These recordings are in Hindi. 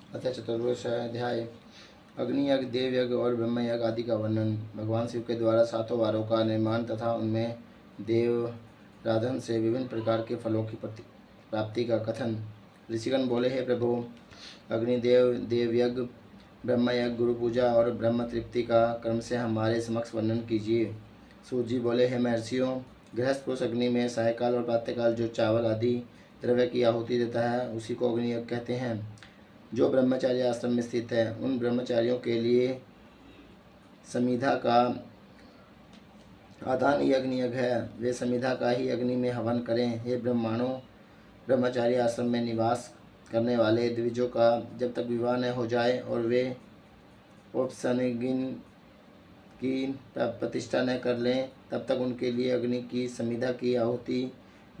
अतः चतुर्दश अध्याय अग्नि यज्ञ, देव यज्ञ और ब्रह्म यज्ञ आदि का वर्णन। भगवान शिव के द्वारा 7 वारों का निर्माण तथा उनमें देव राधन से विभिन्न प्रकार के फलों की प्राप्ति का कथन। ऋषिगण बोले, हे प्रभु, अग्निदेव, देव यज्ञ, ब्रह्म यज्ञ, गुरु पूजा और ब्रह्म तृप्ति का क्रम से हमारे समक्ष वर्णन कीजिए। सूत जी बोले, हे महर्षियों, गृहस्थ पुरुष अग्नि में सायकाल और प्रातःकाल जो चावल आदि द्रव्य की आहुति देता है उसी को अग्नि यज्ञ कहते हैं। जो ब्रह्मचार्य आश्रम में स्थित है उन ब्रह्मचारियों के लिए समिधा का आधान ही अग्नि यज्ञ है। वे समिधा का ही अग्नि में हवन करें। हे ब्रह्माणों, ब्रह्मचार्य आश्रम में निवास करने वाले द्विजों का जब तक विवाह न हो जाए और वे औपसनिगिन की प्रतिष्ठा न कर लें तब तक उनके लिए अग्नि की समिधा की आहुति,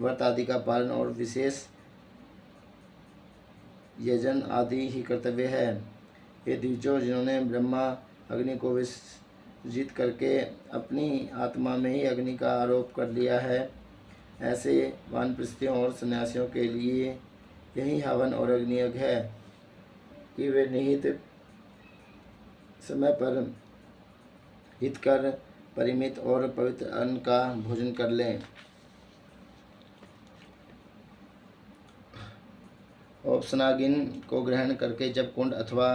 व्रत आदि का पालन और विशेष यजन आदि ही कर्तव्य है। ये द्विजों, जिन्होंने ब्रह्मा अग्नि को विसर्जित करके अपनी आत्मा में ही अग्नि का आरोप कर लिया है, ऐसे वानप्रस्थियों और सन्यासियों के लिए यही हवन और अग्नि यज्ञ है कि वे निहित समय पर हितकर, परिमित और पवित्र अन्न का भोजन कर लें। औपसनागिन को ग्रहण करके जब कुंड अथवा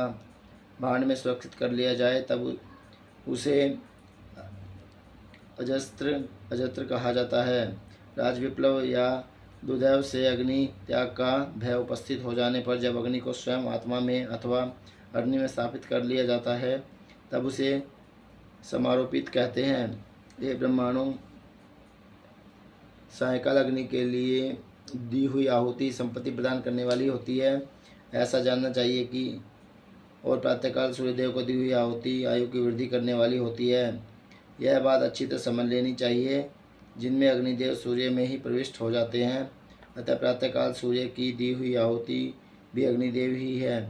भांड में सुरक्षित कर लिया जाए तब उसे अजस्त्र कहा जाता है। राजविप्लव या दुर्दैव से अग्नि त्याग का भय उपस्थित हो जाने पर जब अग्नि को स्वयं आत्मा में अथवा अग्नि में स्थापित कर लिया जाता है तब उसे समारोपित कहते हैं। ये ब्रह्माणु, सायकाल अग्नि के लिए दी हुई आहुति संपत्ति प्रदान करने वाली होती है, ऐसा जानना चाहिए कि और प्रातःकाल सूर्यदेव को दी हुई आहुति आयु की वृद्धि करने वाली होती है। यह बात अच्छी तरह समझ लेनी चाहिए। जिनमें अग्निदेव सूर्य में ही प्रविष्ट हो जाते हैं, अतः प्रातःकाल सूर्य की दी हुई आहुति भी अग्निदेव ही है।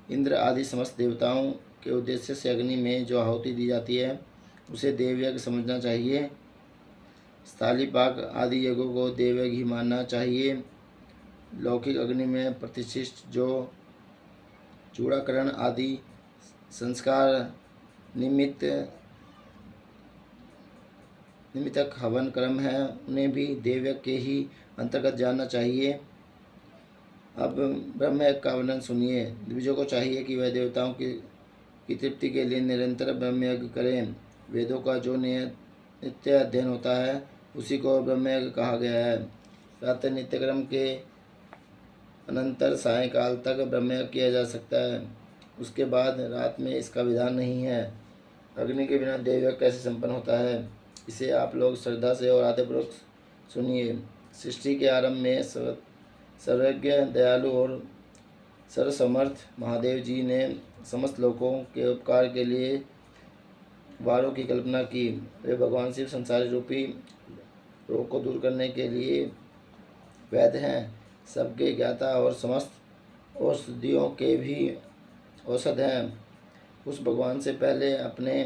इंद्र आदि समस्त देवताओं के उद्देश्य से अग्नि में जो आहुति दी जाती है उसे देवयज्ञ समझना चाहिए। स्थालीपाक आदि यज्ञों को देवयज्ञ ही मानना चाहिए। लौकिक अग्नि में प्रतिष्ठित जो चूड़ाकरण आदि संस्कार निमित्तक हवन क्रम है, उन्हें भी देवयज्ञ के ही अंतर्गत जानना चाहिए। अब ब्रह्मयज्ञ का वर्णन सुनिए। द्विजों को चाहिए कि वह देवताओं की तृप्ति के लिए निरंतर ब्रह्मयज्ञ करें। वेदों का जो नित्य अध्ययन होता है उसी को ब्रह्मयज्ञ कहा गया है। प्रातः नित्यक्रम के अनंतर सायंकाल तक ब्रह्मयज्ञ किया जा सकता है, उसके बाद रात में इसका विधान नहीं है। अग्नि के बिना देवयज्ञ कैसे संपन्न होता है, इसे आप लोग श्रद्धा से और आदरपूर्वक सुनिए। सृष्टि के आरंभ में सर्वज्ञ, दयालु और सर्वसमर्थ महादेव जी ने समस्त लोगों के उपकार के लिए वारों की कल्पना की। वे भगवान शिव संसार रूपी रोग को दूर करने के लिए वैद्य हैं, सबके ज्ञाता और समस्त औषधियों के भी औषध हैं। उस भगवान से पहले अपने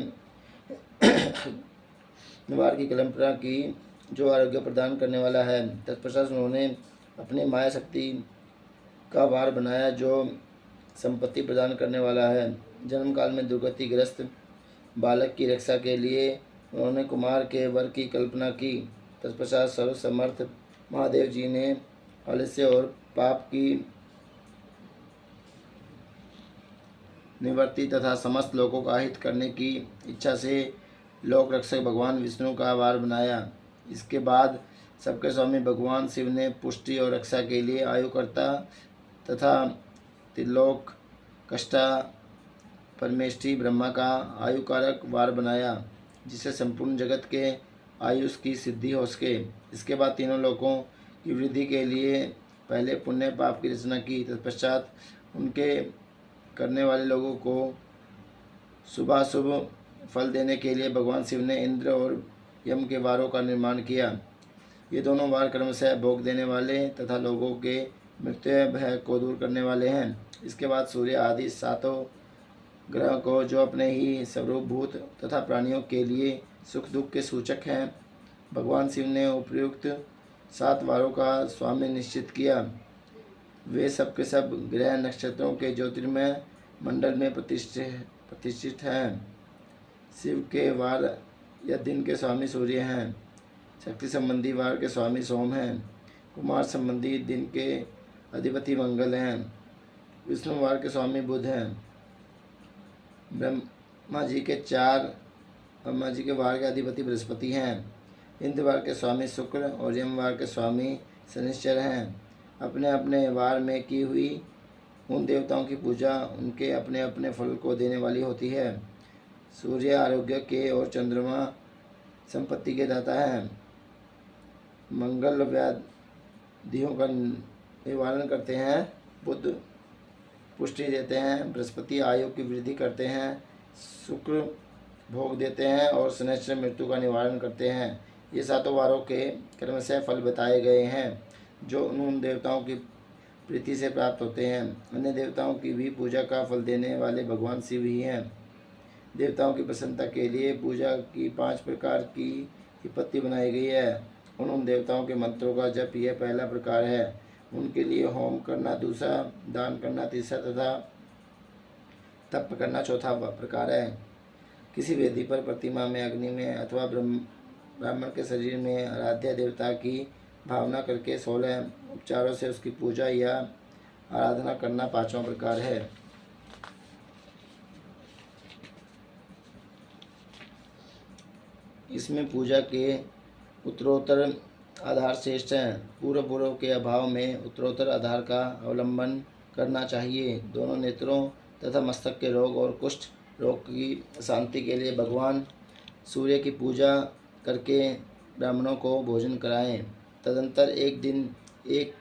वार की कल्पना की जो आरोग्य प्रदान करने वाला है। तत्पश्चात उन्होंने अपनी माया शक्ति का वार बनाया जो संपत्ति प्रदान करने वाला है। जन्म काल में दुर्गतिग्रस्त बालक की रक्षा के लिए उन्होंने कुमार के वर की कल्पना की। तत्पश्चात सर्वसमर्थ महादेव जी ने आलस्य और पाप की निवृत्ति तथा समस्त लोगों का हित करने की इच्छा से लोक रक्षक भगवान विष्णु का वार बनाया। इसके बाद सबके स्वामी भगवान शिव ने पुष्टि और रक्षा के लिए आयुकर्ता तथा त्रिलोक कष्टा परमेष्ठी ब्रह्मा का आयुकारक वार बनाया, जिससे संपूर्ण जगत के आयुष की सिद्धि हो सके। इसके बाद तीनों लोकों की वृद्धि के लिए पहले पुण्य पाप की रचना की। तत्पश्चात उनके करने वाले लोगों को शुभाशुभ फल देने के लिए भगवान शिव ने इंद्र और यम के वारों का निर्माण किया। ये दोनों वार क्रमशः भोग देने वाले तथा लोगों के मृत्यु भय को दूर करने वाले हैं। इसके बाद सूर्य आदि 7 ग्रह को, जो अपने ही स्वरूप भूत तथा प्राणियों के लिए सुख दुख के सूचक हैं, भगवान शिव ने उपयुक्त 7 वारों का स्वामी निश्चित किया। वे सब के सब ग्रह नक्षत्रों के ज्योतिर्मय मंडल में प्रतिष्ठित हैं। शिव के वार या दिन के स्वामी सूर्य हैं। शक्ति संबंधी वार के स्वामी सोम हैं। कुमार संबंधी दिन के अधिपति मंगल हैं। विष्णु वार के स्वामी बुध हैं। ब्रह्मा जी के वार के अधिपति बृहस्पति हैं। इंद्र वार के स्वामी शुक्र और यम वार के स्वामी शनिश्चर हैं। अपने अपने वार में की हुई उन देवताओं की पूजा उनके अपने अपने फल को देने वाली होती है। सूर्य आरोग्य के और चंद्रमा संपत्ति के दाता हैं। मंगल व्याधियों का निवारण करते हैं। बुध पुष्टि देते हैं। बृहस्पति आयु की वृद्धि करते हैं। शुक्र भोग देते हैं और शनिश्चर मृत्यु का निवारण करते हैं। ये सातों वारों के क्रम से फल बताए गए हैं जो उन देवताओं की प्रीति से प्राप्त होते हैं। अन्य देवताओं की भी पूजा का फल देने वाले भगवान शिव ही हैं। देवताओं की प्रसन्नता के लिए पूजा की 5 प्रकार की विपत्ति बनाई गई है। उन देवताओं के मंत्रों का जप यह पहला प्रकार है। उनके लिए होम करना दूसरा, दान करना तीसरा तथा तप करना चौथा प्रकार है। किसी वेदी पर, प्रतिमा में, अग्नि में अथवा ब्राह्मण के शरीर में आराध्य देवता की भावना करके 16 उपचारों से उसकी पूजा या आराधना करना पांचवा प्रकार है। इसमें पूजा के उत्तरोत्तर आधार श्रेष्ठ हैं। पूर्व के अभाव में उत्तरोत्तर आधार का अवलंबन करना चाहिए। दोनों नेत्रों तथा मस्तक के रोग और कुष्ठ रोग की शांति के लिए भगवान सूर्य की पूजा करके ब्राह्मणों को भोजन कराएं। तदंतर एक दिन, एक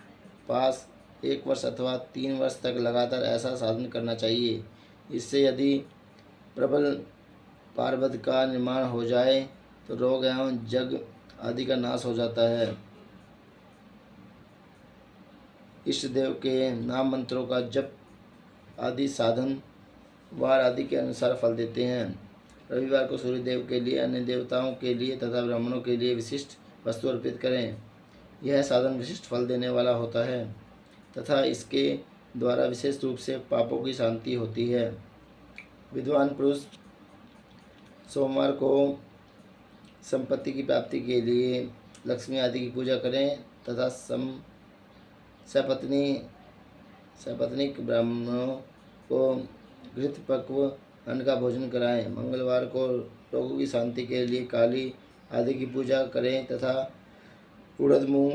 पास, 1 वर्ष अथवा 3 वर्ष तक लगातार ऐसा साधन करना चाहिए। इससे यदि प्रबल पार्वत का निर्माण हो जाए तो रोग एवं जग आदि का नाश हो जाता है। इष्ट देव के नाम मंत्रों का जप आदि साधन वार आदि के अनुसार फल देते हैं। रविवार को सूर्य देव के लिए, अन्य देवताओं के लिए तथा ब्राह्मणों के लिए विशिष्ट वस्तु अर्पित करें। यह साधन विशिष्ट फल देने वाला होता है तथा इसके द्वारा विशेष रूप से पापों की शांति होती है। विद्वान पुरुष सोमवार को संपत्ति की प्राप्ति के लिए लक्ष्मी आदि की पूजा करें तथा सपत्नीक ब्राह्मणों को घृत पक्व अन्न का भोजन कराएं। मंगलवार को रोगों की शांति के लिए काली आदि की पूजा करें तथा उड़द, मूंग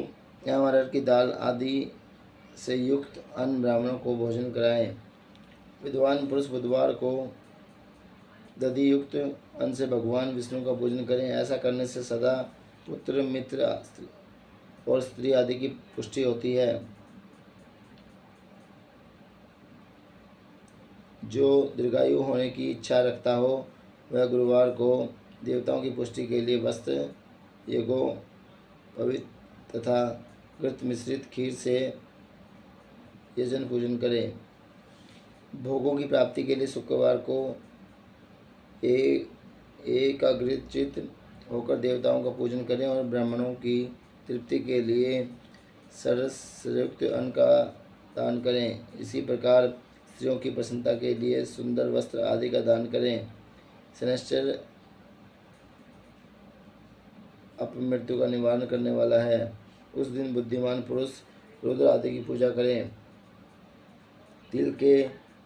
या अरहर की दाल आदि से युक्त अन्न ब्राह्मणों को भोजन कराएं। विद्वान पुरुष बुधवार को दधि युक्त अन्न से भगवान विष्णु का पूजन करें। ऐसा करने से सदा पुत्र, मित्र और स्त्री आदि की पुष्टि होती है। जो दीर्घायु होने की इच्छा रखता हो वह गुरुवार को देवताओं की पुष्टि के लिए वस्त्र, यज्ञों, पवित्र तथा घृत मिश्रित खीर से यजन पूजन करें। भोगों की प्राप्ति के लिए शुक्रवार को एकाग्रचित्त होकर देवताओं का पूजन करें और ब्राह्मणों की तृप्ति के लिए सरसयुक्त अन्न का दान करें। इसी प्रकार स्त्रियों की प्रसन्नता के लिए सुंदर वस्त्र आदि का दान करें। शनिश्चर अपमृत्यु का निवारण करने वाला है। उस दिन बुद्धिमान पुरुष रुद्र आदि की पूजा करें। तिल के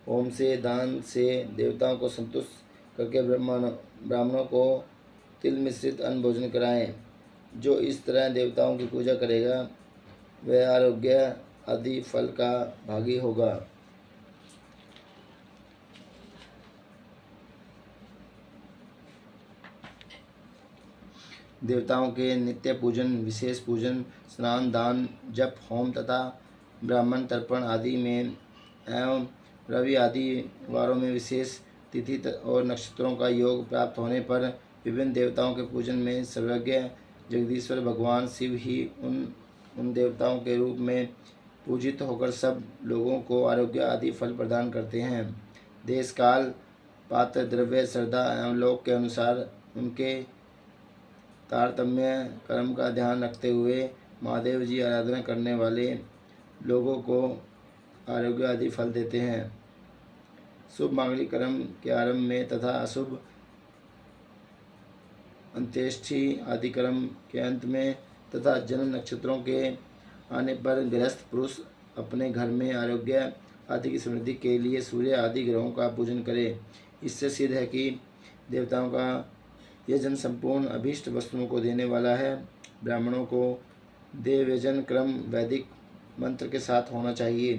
होम से, दान से देवताओं को संतुष्ट करके ब्राह्मणों को तिल मिश्रित अन्न भोजन कराएं। जो इस तरह देवताओं की पूजा करेगा वह आरोग्य आदि फल का भागी होगा। देवताओं के नित्य पूजन, विशेष पूजन, स्नान, दान, जप, होम तथा ब्राह्मण तर्पण आदि में एवं रवि आदि वारों में विशेष तिथि और नक्षत्रों का योग प्राप्त होने पर विभिन्न देवताओं के पूजन में सर्वज्ञ जगदीश्वर भगवान शिव ही उन देवताओं के रूप में पूजित होकर सब लोगों को आरोग्य आदि फल प्रदान करते हैं। देश काल, पात्र, द्रव्य, श्रद्धा एवं लोक के अनुसार उनके तारतम्य कर्म का ध्यान रखते हुए महादेव जी आराधना करने वाले लोगों को आरोग्य आदि फल देते हैं। शुभ मांगलिक कर्म के आरंभ में तथा अशुभ अंत्येष्टि आदि कर्म के अंत में तथा जन्म नक्षत्रों के आने पर गृहस्थ पुरुष अपने घर में आरोग्य आदि की समृद्धि के लिए सूर्य आदि ग्रहों का पूजन करे। इससे सिद्ध है कि देवताओं का यह जन संपूर्ण अभीष्ट वस्तुओं को देने वाला है। ब्राह्मणों को देवयजन क्रम वैदिक मंत्र के साथ होना चाहिए।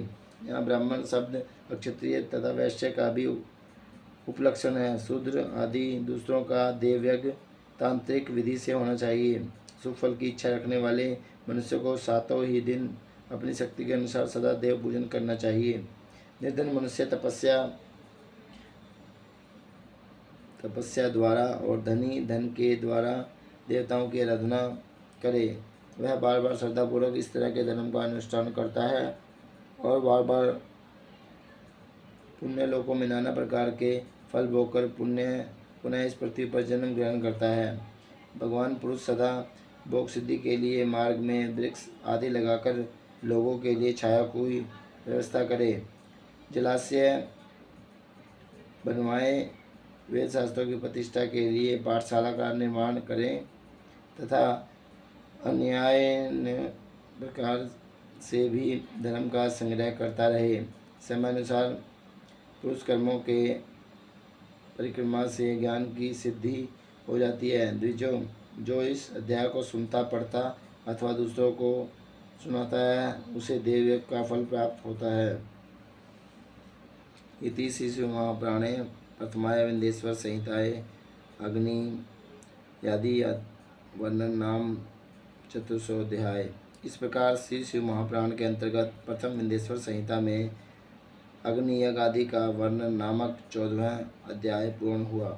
यहाँ ब्राह्मण शब्द क्षत्रिय तथा वैश्य का भी उपलक्षण है। शूद्र आदि दूसरों का देवयज्ञ तांत्रिक विधि से होना चाहिए। शुभ फल की इच्छा रखने वाले मनुष्य को सातों ही दिन अपनी शक्ति के अनुसार सदा देव पूजन करना चाहिए। निर्धन मनुष्य तपस्या द्वारा और धनी धन के द्वारा देवताओं की आराधना करे। वह बार बार श्रद्धापूर्वक इस तरह के धर्म का अनुष्ठान करता है और बार बार पुण्य लोकों में नाना प्रकार के फल भोगकर पुनः इस पृथ्वी पर जन्म ग्रहण करता है। भगवान पुरुष सदा भोग सिद्धि के लिए मार्ग में वृक्ष आदि लगाकर लोगों के लिए छाया की व्यवस्था करे, जलाशय बनवाए, वेद शास्त्रों की प्रतिष्ठा के लिए पाठशाला का निर्माण करें तथा अन्याय प्रकार से भी धर्म का संग्रह करता रहे। समयानुसार पुरुष कर्मों के परिक्रमा से ज्ञान की सिद्धि हो जाती है। द्विजों, जो इस अध्याय को सुनता पढ़ता अथवा दूसरों को सुनाता है उसे देवयज्ञ का फल प्राप्त होता है। इति श्री शिवमहापुराणे प्रथमाय विंध्येश्वर संहिताय अग्नि आदि वर्णन नाम चतुर्थोऽध्याय। इस प्रकार श्री शिव महापुराण के अंतर्गत प्रथम विंध्येश्वर संहिता में अग्नि यज्ञ आदि का वर्णन नामक 14वां अध्याय पूर्ण हुआ।